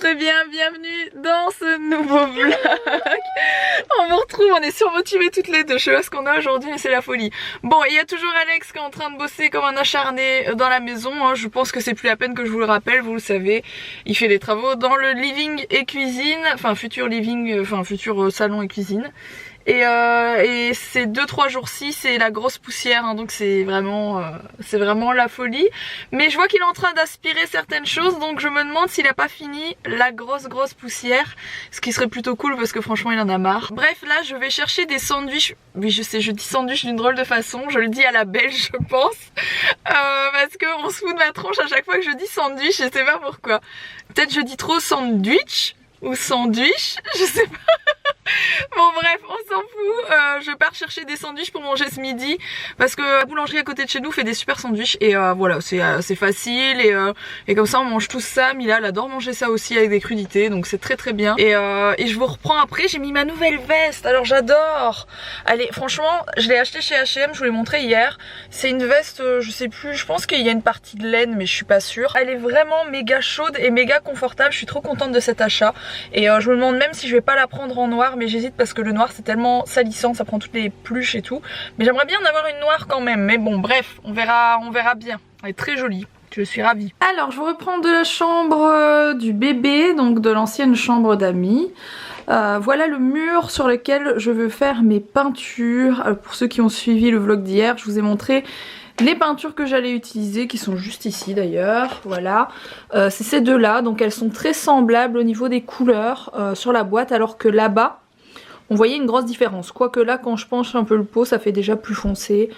Très bien, bienvenue dans ce nouveau vlog. On vous retrouve, on est surmotivés toutes les deux. Je sais pas ce qu'on a aujourd'hui mais c'est la folie. Bon, il y a toujours Alex qui est en train de bosser comme un acharné dans la maison. Je pense que c'est plus la peine que je vous le rappelle, vous le savez. Il fait des travaux dans le living et cuisine, enfin futur living, enfin futur salon et cuisine. Et ces 2-3 jours-ci c'est la grosse poussière hein, donc c'est vraiment la folie. Mais je vois qu'il est en train d'aspirer certaines choses, donc je me demande s'il a pas fini la grosse poussière, ce qui serait plutôt cool parce que franchement il en a marre. Bref, là je vais chercher des sandwichs. Oui je sais, je dis sandwich d'une drôle de façon, je le dis à la belge je pense, parce qu'on se fout de ma tronche à chaque fois que je dis sandwich, je sais pas pourquoi. Peut-être je dis trop sandwich ou sandwich, je sais pas. Bon bref, on s'en fout, je pars chercher des sandwichs pour manger ce midi parce que la boulangerie à côté de chez nous fait des super sandwichs et voilà, c'est facile et comme ça on mange tous ça. Mila elle adore manger ça aussi avec des crudités, donc c'est très bien. Et je vous reprends après, j'ai mis ma nouvelle veste, alors j'adore. Allez, franchement, je l'ai achetée chez H&M, je vous l'ai montré hier. C'est une veste, je sais plus, je pense qu'il y a une partie de laine mais je suis pas sûre. Elle est vraiment méga chaude et méga confortable, je suis trop contente de cet achat. Et je me demande même si je vais pas la prendre en noir, mais j'hésite parce que le noir c'est tellement salissant, ça prend toutes les pluches et tout. Mais j'aimerais bien en avoir une noire quand même. Mais bon bref, on verra bien. Elle est très jolie, je suis ravie. Alors je vous reprends de la chambre du bébé, donc de l'ancienne chambre d'amis. Voilà le mur sur lequel je veux faire mes peintures. Pour ceux qui ont suivi le vlog d'hier, je vous ai montré les peintures que j'allais utiliser, qui sont juste ici d'ailleurs, voilà. C'est ces deux là, donc elles sont très semblables au niveau des couleurs sur la boîte, alors que là-bas, on voyait une grosse différence. Quoique là, quand je penche un peu le pot, ça fait déjà plus foncé.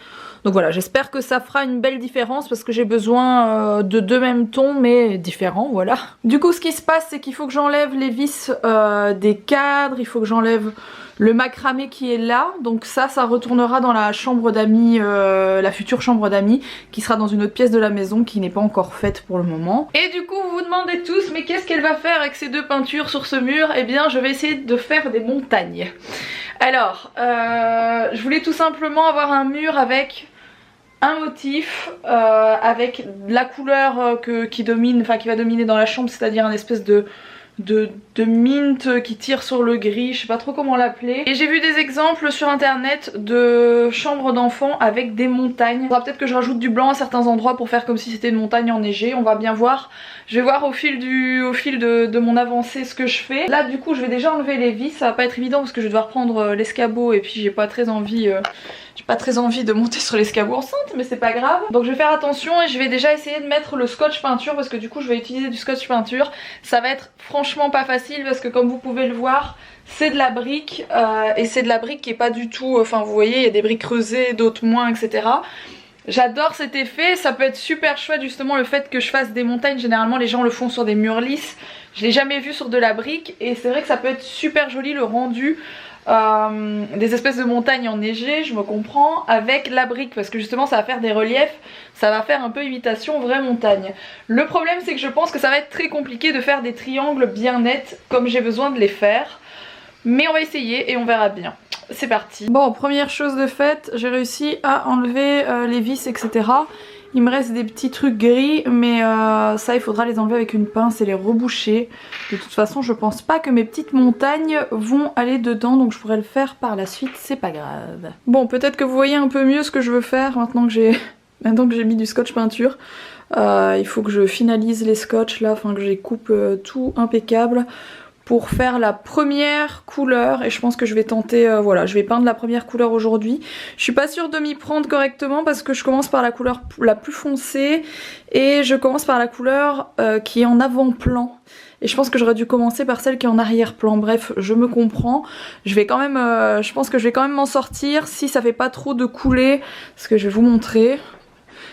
Donc voilà, j'espère que ça fera une belle différence parce que j'ai besoin de deux mêmes tons mais différents, voilà. Du coup, ce qui se passe, c'est qu'il faut que j'enlève les vis des cadres, il faut que j'enlève le macramé qui est là. Donc ça retournera dans la chambre d'amis, la future chambre d'amis, qui sera dans une autre pièce de la maison qui n'est pas encore faite pour le moment. Et du coup, vous vous demandez tous, mais qu'est-ce qu'elle va faire avec ces deux peintures sur ce mur? Eh bien, je vais essayer de faire des montagnes. Alors, je voulais tout simplement avoir un mur avec un motif avec la couleur qui domine, enfin qui va dominer dans la chambre, c'est-à-dire un espèce de mint qui tire sur le gris, je sais pas trop comment l'appeler. Et j'ai vu des exemples sur internet de chambres d'enfants avec des montagnes. Il faudra peut-être que je rajoute du blanc à certains endroits pour faire comme si c'était une montagne enneigée, on va bien voir. Je vais voir au fil de mon avancée ce que je fais. Là du coup je vais déjà enlever les vis, ça va pas être évident parce que je vais devoir prendre l'escabeau et puis j'ai pas très envie de monter sur l'escabeau enceinte, mais c'est pas grave. Donc je vais faire attention et je vais déjà essayer de mettre le scotch peinture parce que du coup je vais utiliser du scotch peinture. Ça va être franchement pas facile parce que comme vous pouvez le voir, c'est de la brique et c'est de la brique qui est pas du tout, enfin vous voyez il y a des briques creusées, d'autres moins, etc. J'adore cet effet, ça peut être super chouette justement le fait que je fasse des montagnes. Généralement les gens le font sur des murs lisses, je l'ai jamais vu sur de la brique et c'est vrai que ça peut être super joli le rendu. Des espèces de montagnes enneigées, je me comprends, avec la brique parce que justement ça va faire des reliefs, ça va faire un peu imitation vraie montagne. Le problème c'est que je pense que ça va être très compliqué de faire des triangles bien nets comme j'ai besoin de les faire, mais on va essayer et on verra bien. C'est parti. Bon, première chose de faite, j'ai réussi à enlever les vis, etc. Il me reste des petits trucs gris, mais ça il faudra les enlever avec une pince et les reboucher. De toute façon je pense pas que mes petites montagnes vont aller dedans, donc je pourrais le faire par la suite, c'est pas grave. Bon, peut-être que vous voyez un peu mieux ce que je veux faire maintenant que j'ai mis du scotch peinture. Il faut que je finalise les scotch là, enfin que je les coupe tout impeccable pour faire la première couleur. Et je pense que je vais tenter, voilà, je vais peindre la première couleur aujourd'hui. Je suis pas sûre de m'y prendre correctement parce que je commence par la couleur la plus foncée et je commence par la couleur qui est en avant-plan. Et je pense que j'aurais dû commencer par celle qui est en arrière-plan. Bref, je me comprends. Je vais quand même, je pense que je vais quand même m'en sortir si ça fait pas trop de coulées, parce que je vais vous montrer.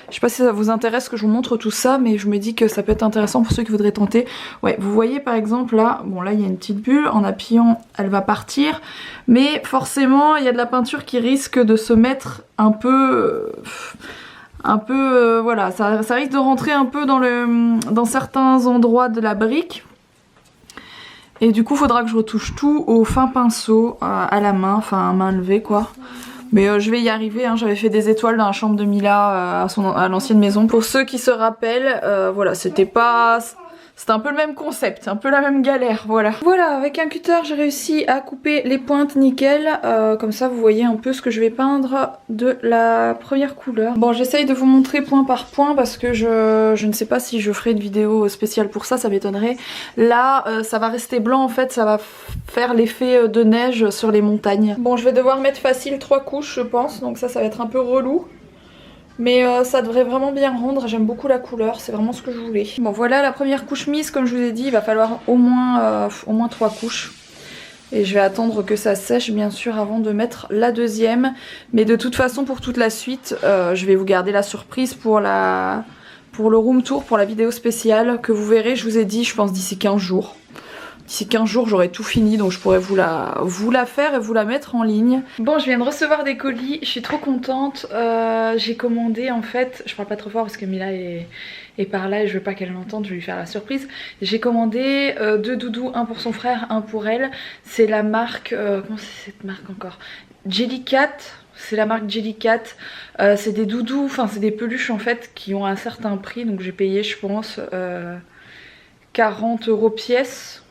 Je sais pas si ça vous intéresse que je vous montre tout ça, mais je me dis que ça peut être intéressant pour ceux qui voudraient tenter. Ouais, vous voyez par exemple là, bon là il y a une petite bulle, en appuyant elle va partir, mais forcément il y a de la peinture qui risque de se mettre un peu... voilà, ça risque de rentrer un peu dans certains endroits de la brique. Et du coup il faudra que je retouche tout au fin pinceau, à la main, enfin à main levée quoi. Mais je vais y arriver, hein. J'avais fait des étoiles dans la chambre de Mila à l'ancienne maison. Pour ceux qui se rappellent, voilà, c'était pas C'était un peu le même concept, un peu la même galère, voilà. Voilà, avec un cutter j'ai réussi à couper les pointes nickel. Comme ça vous voyez un peu ce que je vais peindre de la première couleur. Bon, j'essaye de vous montrer point par point parce que je ne sais pas si je ferai une vidéo spéciale pour ça, ça m'étonnerait. Là ça va rester blanc en fait, ça va faire l'effet de neige sur les montagnes. Bon, je vais devoir mettre facile 3 couches je pense, donc ça va être un peu relou. Mais ça devrait vraiment bien rendre, j'aime beaucoup la couleur, c'est vraiment ce que je voulais. Bon voilà la première couche mise, comme je vous ai dit, il va falloir au moins 3 couches. Et je vais attendre que ça sèche bien sûr avant de mettre la deuxième. Mais de toute façon pour toute la suite, je vais vous garder la surprise pour le room tour, pour la vidéo spéciale que vous verrez, je vous ai dit, je pense d'ici 15 jours. D'ici 15 jours j'aurai tout fini, donc je pourrai vous la faire et vous la mettre en ligne. Bon, je viens de recevoir des colis, je suis trop contente. J'ai commandé en fait, je parle pas trop fort parce que Mila est par là et je veux pas qu'elle l'entende, je vais lui faire la surprise. J'ai commandé 2 doudous, un pour son frère, un pour elle. C'est la marque, comment c'est cette marque encore? Jellycat. C'est la marque Jellycat. C'est des doudous, enfin c'est des peluches en fait qui ont un certain prix, donc j'ai payé je pense 40 € pièce.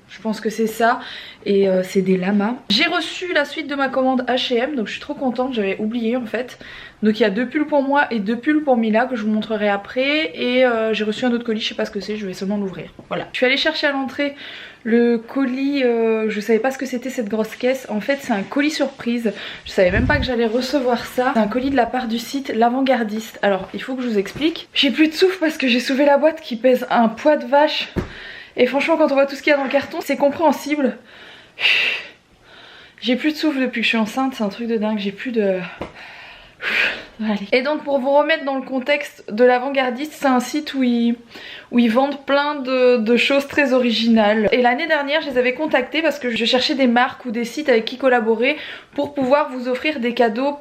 Je pense que c'est ça. Et c'est des lamas. J'ai reçu la suite de ma commande H&M. Donc je suis trop contente. J'avais oublié en fait. Donc il y a 2 pulls pour moi et 2 pulls pour Mila que je vous montrerai après. Et j'ai reçu un autre colis. Je sais pas ce que c'est. Je vais seulement l'ouvrir. Voilà. Je suis allée chercher à l'entrée le colis. Je savais pas ce que c'était cette grosse caisse. En fait c'est un colis surprise. Je savais même pas que j'allais recevoir ça. C'est un colis de la part du site L'Avant-Gardiste. Alors il faut que je vous explique. J'ai plus de souffle parce que j'ai soulevé la boîte qui pèse un poids de vache. Et franchement quand on voit tout ce qu'il y a dans le carton c'est compréhensible. J'ai plus de souffle depuis que je suis enceinte, c'est un truc de dingue, j'ai plus de... Allez. Et donc pour vous remettre dans le contexte de l'Avant-Gardiste, c'est un site où ils vendent plein de choses très originales. Et l'année dernière je les avais contactés parce que je cherchais des marques ou des sites avec qui collaborer pour pouvoir vous offrir des cadeaux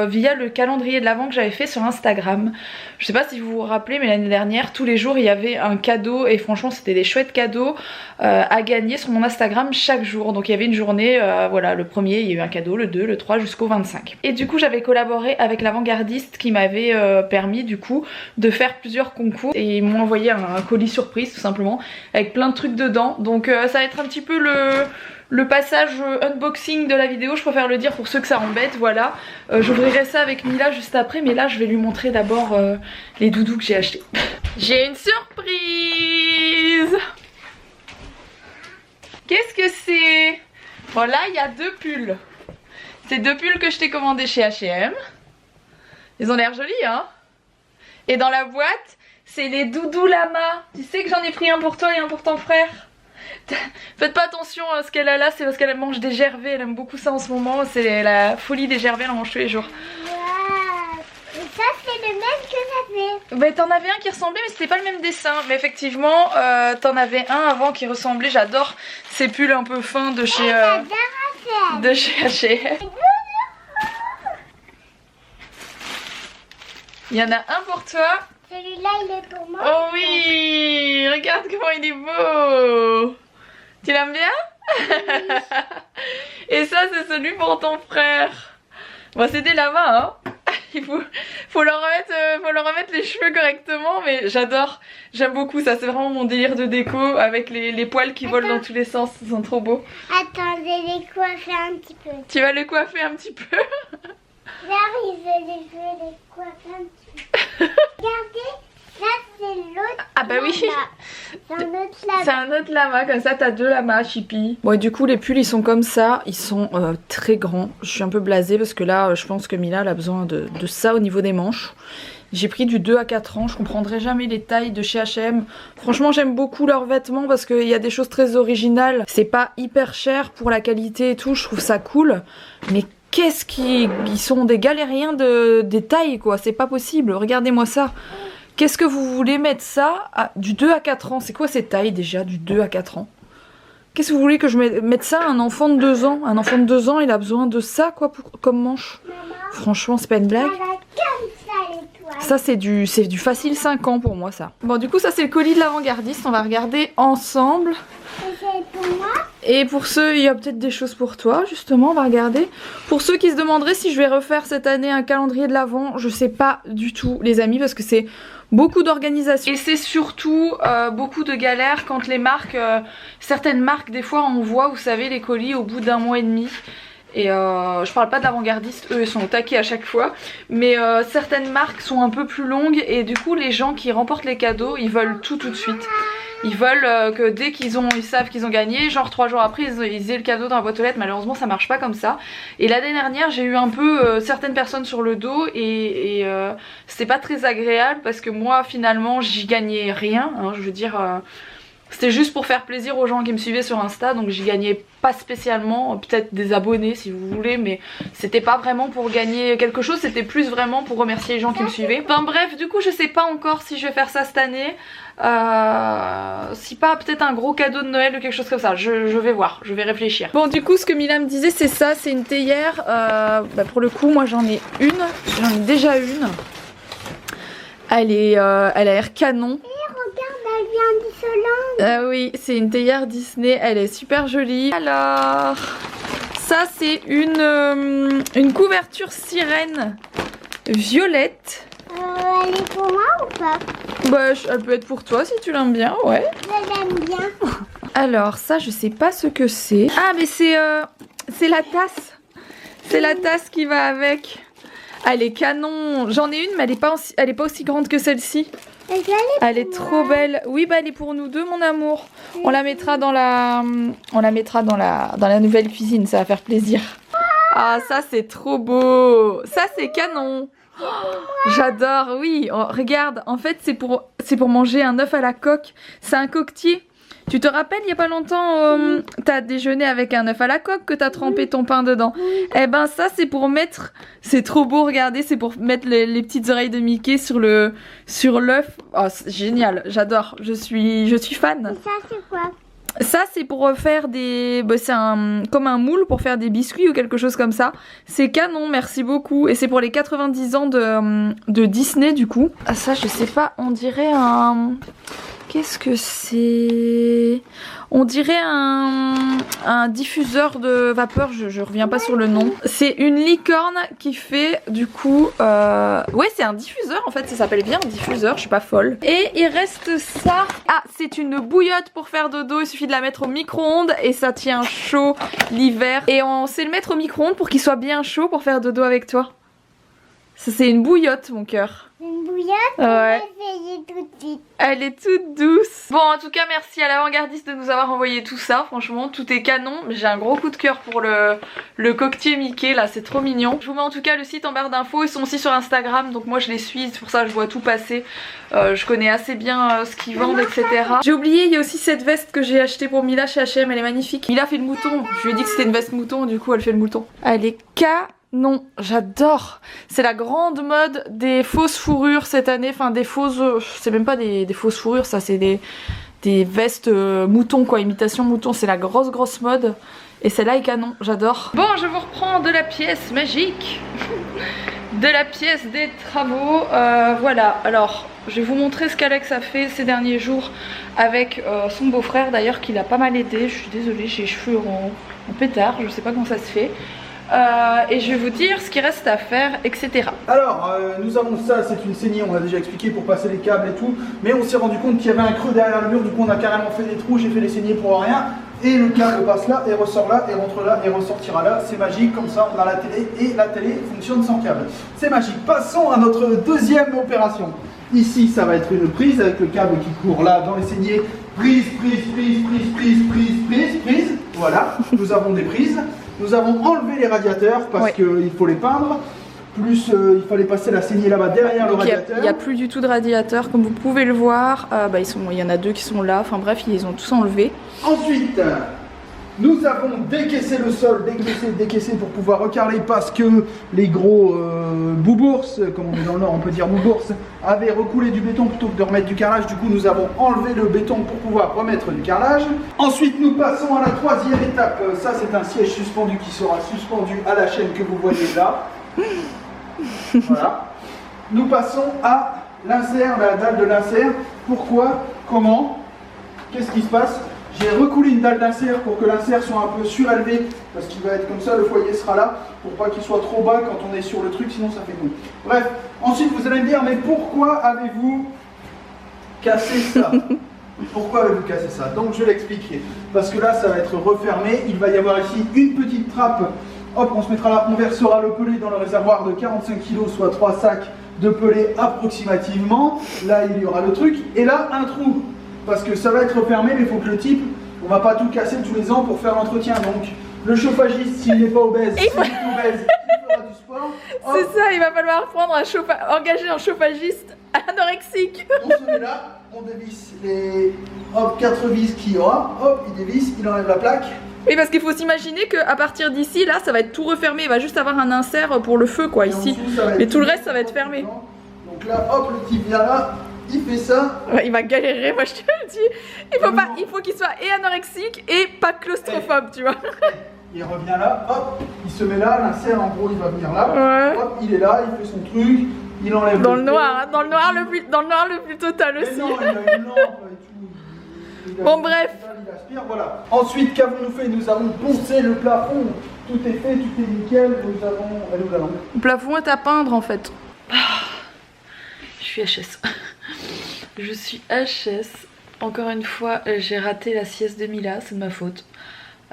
via le calendrier de l'Avent que j'avais fait sur Instagram. Je sais pas si vous vous rappelez mais l'année dernière tous les jours il y avait un cadeau et franchement c'était des chouettes cadeaux à gagner sur mon Instagram chaque jour. Donc il y avait une journée, voilà, le premier il y a eu un cadeau, le 2, le 3 jusqu'au 25. Et du coup j'avais collaboré avec l'Avant-Gardiste qui m'avait permis du coup de faire plusieurs concours et ils m'ont envoyé un colis surprise tout simplement avec plein de trucs dedans. Donc ça va être un petit peu le passage unboxing de la vidéo, je préfère le dire pour ceux que ça embête, voilà. J'ouvrirai ça avec Mila juste après, mais là je vais lui montrer d'abord les doudous que j'ai achetés. J'ai une surprise. Qu'est-ce que c'est? Bon là il y a 2 pulls. C'est 2 pulls que je t'ai commandés chez H&M. Ils ont l'air jolis hein. Et dans la boîte c'est les doudous lama. Tu sais que j'en ai pris un pour toi et un pour ton frère. Faites pas attention à ce qu'elle a là, c'est parce qu'elle mange des gervais, elle aime beaucoup ça en ce moment, c'est la folie des gervais, elle en mange tous les jours. Wow. Et ça c'est le même que j'avais. Bah t'en avais un qui ressemblait mais c'était pas le même dessin, mais effectivement t'en avais un avant qui ressemblait, j'adore ces pulls un peu fins de chez H&M. Il y en a un pour toi. Celui-là il est pour moi. Oh oui, regarde comment il est beau. Tu l'aimes bien? Et ça c'est celui pour ton frère. Bon c'est des lamas hein. Il faut leur remettre les cheveux correctement, mais j'adore, j'aime beaucoup ça, c'est vraiment mon délire de déco avec les poils qui volent dans tous les sens, ils sont trop beaux. Attends, je vais les coiffer un petit peu. Tu vas les coiffer un petit peu? J'arrive, je vais les coiffer un petit peu. Regardez, là c'est l'autre. Ah bah oui. C'est un autre lama. C'est un autre lama, comme ça t'as 2 lamas, Chippy. Bon et du coup les pulls ils sont comme ça, ils sont très grands. Je suis un peu blasée parce que là je pense que Mila elle a besoin de ça au niveau des manches. J'ai pris du 2 à 4 ans, je comprendrai jamais les tailles de chez H&M. Franchement j'aime beaucoup leurs vêtements parce qu'il y a des choses très originales. C'est pas hyper cher pour la qualité et tout, je trouve ça cool. Mais qu'est-ce ils sont des galériens des tailles quoi, c'est pas possible, regardez-moi ça. Qu'est-ce que vous voulez mettre ça du 2 à 4 ans? C'est quoi ces tailles déjà du 2 à 4 ans? Qu'est-ce que vous voulez que je mette ça à un enfant de 2 ans? Un enfant de 2 ans il a besoin de ça quoi comme manche? Franchement c'est pas une blague. Ça c'est du facile 5 ans pour moi ça. Bon du coup ça c'est le colis de l'Avant-Gardiste, on va regarder ensemble. Et pour ceux, il y a peut-être des choses pour toi justement, on va regarder. Pour ceux qui se demanderaient si je vais refaire cette année un calendrier de l'Avent, je sais pas du tout les amis parce que c'est beaucoup d'organisation. Et c'est surtout beaucoup de galères quand les marques, certaines marques des fois on voit, vous savez, les colis au bout d'un mois et demi. Et je parle pas d'avant-gardistes, eux ils sont au taquet à chaque fois. Mais certaines marques sont un peu plus longues et du coup les gens qui remportent les cadeaux, ils veulent tout de suite. Ils veulent que dès ils savent qu'ils ont gagné, genre 3 jours après ils aient le cadeau dans la boîte aux lettres. Malheureusement ça marche pas comme ça. Et l'année dernière j'ai eu un peu certaines personnes sur le dos et c'était pas très agréable parce que moi finalement j'y gagnais rien, hein, je veux dire... C'était juste pour faire plaisir aux gens qui me suivaient sur Insta, donc j'y gagnais pas spécialement, peut-être des abonnés si vous voulez, mais c'était pas vraiment pour gagner quelque chose, c'était plus vraiment pour remercier les gens qui me suivaient. Enfin bref, du coup je sais pas encore si je vais faire ça cette année, si pas peut-être un gros cadeau de Noël ou quelque chose comme ça, je vais voir, je vais réfléchir. Bon du coup ce que Mila me disait c'est ça, c'est une théière, pour le coup moi j'en ai déjà une. Elle a l'air canon. Ah oui, c'est une théière Disney, elle est super jolie. Alors, ça c'est une couverture sirène violette. Elle est pour moi ou pas? Bah, elle peut être pour toi si tu l'aimes bien, ouais. Je l'aime bien. Alors, ça je sais pas ce que c'est. Ah mais c'est la tasse. C'est la tasse qui va avec. Elle est canon. J'en ai une mais elle est pas aussi grande que celle-ci. Elle est trop belle. Oui, bah elle est pour nous deux, mon amour. On la mettra dans la nouvelle cuisine, ça va faire plaisir. Ah, ça c'est trop beau. Ça c'est canon. Oh, j'adore, oui. Oh, regarde, en fait c'est pour manger un œuf à la coque. C'est un coquetier. Tu te rappelles, il y a pas longtemps, t'as déjeuné avec un œuf à la coque que t'as trempé ton pain dedans. Eh ben ça c'est pour mettre, c'est trop beau, regardez, c'est pour mettre les petites oreilles de Mickey sur l'œuf. Oh, c'est génial, j'adore, je suis fan. Et ça c'est quoi? Ça c'est pour faire des... Bah, c'est comme un moule pour faire des biscuits ou quelque chose comme ça. C'est canon, merci beaucoup. Et c'est pour les 90 ans de Disney du coup. Ah ça je sais pas, on dirait un... Qu'est-ce que c'est? On dirait un diffuseur de vapeur, je reviens pas sur le nom. C'est une licorne qui fait du coup... Ouais c'est un diffuseur en fait, ça s'appelle bien un diffuseur, je suis pas folle. Et il reste ça. Ah c'est une bouillotte pour faire dodo, il suffit de la mettre au micro-ondes et ça tient chaud l'hiver. Et on sait le mettre au micro-ondes pour qu'il soit bien chaud pour faire dodo avec toi. Ça c'est une bouillotte mon cœur. Une bouillotte? Ouais. Tout de suite. Elle est toute douce. Bon en tout cas merci à l'avant-gardiste de nous avoir envoyé tout ça. Franchement tout est canon. J'ai un gros coup de cœur pour le coquetier Mickey là, c'est trop mignon. Je vous mets en tout cas le site en barre d'infos. Ils sont aussi sur Instagram donc moi je les suis. C'est pour ça que je vois tout passer. Je connais assez bien ce qu'ils vendent etc. J'ai oublié, il y a aussi cette veste que j'ai achetée pour Mila chez H&M. Elle est magnifique. Mila fait le mouton. Je lui ai dit que c'était une veste mouton, du coup elle fait le mouton. Elle est non, j'adore. C'est la grande mode des fausses fourrures cette année. Enfin des fausses, c'est même pas des fausses fourrures, ça c'est des vestes mouton quoi, imitation mouton. C'est la grosse mode. Et celle-là est canon, j'adore. Bon, je vous reprends de la pièce magique. De la pièce des travaux. Voilà, alors je vais vous montrer ce qu'Alex a fait ces derniers jours avec son beau-frère d'ailleurs qui l'a pas mal aidé. Je suis désolée, j'ai les cheveux en pétard, je sais pas comment ça se fait. Et je vais vous dire ce qu'il reste à faire, etc. Alors, nous avons ça, c'est une saignée, on l'a déjà expliqué pour passer les câbles et tout. Mais on s'est rendu compte qu'il y avait un creux derrière le mur, du coup on a carrément fait des trous, j'ai fait les saignées pour rien. Et le câble passe là, et ressort là, et rentre là, et ressortira là. C'est magique, comme ça on a la télé, et la télé fonctionne sans câble. C'est magique. Passons à notre deuxième opération. Ici, ça va être une prise avec le câble qui court là dans les saignées. Prise. Voilà, nous avons des prises. Nous avons enlevé les radiateurs parce qu'il faut les peindre. Plus il fallait passer la saignée là-bas derrière le radiateur. Il n'y a plus du tout de radiateur, comme vous pouvez le voir. Il y en a deux qui sont là. Enfin bref, ils ont tous enlevé. Ensuite, nous avons décaissé le sol, décaissé pour pouvoir recarreler parce que les gros boubours, comme on est dans le Nord, on peut dire boubours, avaient recoulé du béton plutôt que de remettre du carrelage. Du coup, nous avons enlevé le béton pour pouvoir remettre du carrelage. Ensuite, nous passons à la troisième étape. Ça, c'est un siège suspendu qui sera suspendu à la chaîne que vous voyez là. Voilà. Nous passons à l'insert, la dalle de l'insert. Pourquoi? Comment? Qu'est-ce qui se passe? J'ai recoulé une dalle d'insert pour que l'insert soit un peu surélevé parce qu'il va être comme ça, le foyer sera là pour pas qu'il soit trop bas quand on est sur le truc, sinon ça fait bon. Bref, ensuite vous allez me dire mais pourquoi avez-vous casser ça. Pourquoi avez-vous cassé ça? Donc je l'expliquerai. Parce que là, ça va être refermé. Il va y avoir ici une petite trappe. Hop, on se mettra là, on versera le pelé dans le réservoir de 45 kg, soit 3 sacs de pelé approximativement. Là, il y aura le truc. Et là, un trou. Parce que ça va être refermé, mais il faut que le type, on va pas tout casser tous les ans pour faire l'entretien. Donc, le chauffagiste, s'il n'est pas obèse, s'il est obèse, il fera du sport. C'est ça, il va falloir prendre engager un chauffagiste anorexique. On se met là, on dévisse les 4 vis qu'il y aura. Hop, il dévisse, il enlève la plaque. Oui, parce qu'il faut s'imaginer qu'à partir d'ici, là, ça va être tout refermé. Il va juste avoir un insert pour le feu, quoi, ici. Mais tout le reste, ça va être fermé. Donc là, hop, le type vient là, il fait ça. Ouais, il va galérer, moi je te le dis. Il faut qu'il soit et anorexique et pas claustrophobe, tu vois. Il revient là, hop, il se met là, l'insert en gros, il va venir là. Hop, il est là, il fait son truc, il enlève dans le noir, hein, dans le noir le plus total aussi. Mais non, il a une lampe et tout. Bon, bref. Il aspire, voilà. Ensuite, qu'avons-nous fait? Nous avons poncé le plafond. Tout est fait, tout est nickel. Nous avons. Elle est où la lampe? Le plafond est à peindre en fait. Je suis HS. Je suis HS. Encore une fois, j'ai raté la sieste de Mila, c'est de ma faute.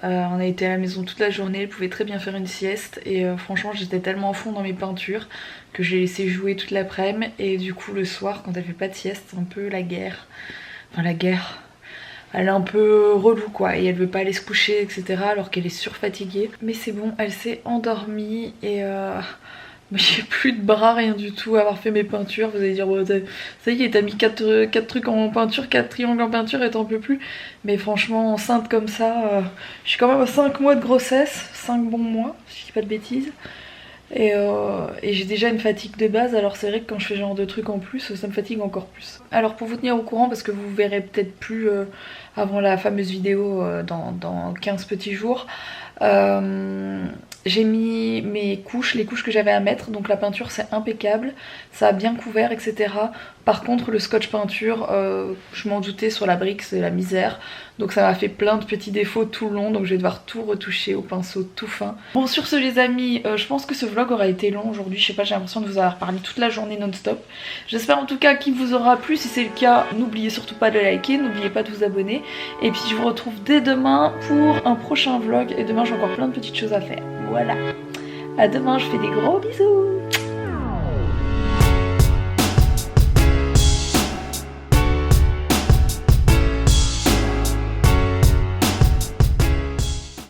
On a été à la maison toute la journée, elle pouvait très bien faire une sieste et franchement j'étais tellement à fond dans mes peintures que j'ai laissé jouer toute l'après-midi et du coup le soir quand elle fait pas de sieste c'est un peu la guerre. Enfin la guerre. Elle est un peu relou quoi et elle veut pas aller se coucher etc alors qu'elle est surfatiguée. Mais c'est bon, elle s'est endormie et j'ai plus de bras, rien du tout à avoir fait mes peintures. Vous allez dire, bon, ça y est, t'as mis 4 trucs en peinture, 4 triangles en peinture et t'en peux plus. Mais franchement, enceinte comme ça, je suis quand même à 5 mois de grossesse, 5 bons mois, si je dis pas de bêtises. Et j'ai déjà une fatigue de base, alors c'est vrai que quand je fais ce genre de trucs en plus, ça me fatigue encore plus. Alors pour vous tenir au courant, parce que vous verrez peut-être plus avant la fameuse vidéo dans 15 petits jours, j'ai mis mes couches, les couches que j'avais à mettre, donc la peinture c'est impeccable, ça a bien couvert etc. Par contre le scotch peinture, je m'en doutais sur la brique, c'est la misère, donc ça m'a fait plein de petits défauts tout le long, donc je vais devoir tout retoucher au pinceau tout fin. Bon sur ce les amis, je pense que ce vlog aura été long aujourd'hui, je sais pas, j'ai l'impression de vous avoir parlé toute la journée non-stop. J'espère en tout cas qu'il vous aura plu, si c'est le cas, n'oubliez surtout pas de liker, n'oubliez pas de vous abonner, et puis je vous retrouve dès demain pour un prochain vlog, et demain j'ai encore plein de petites choses à faire. Voilà, à demain, je fais des gros bisous.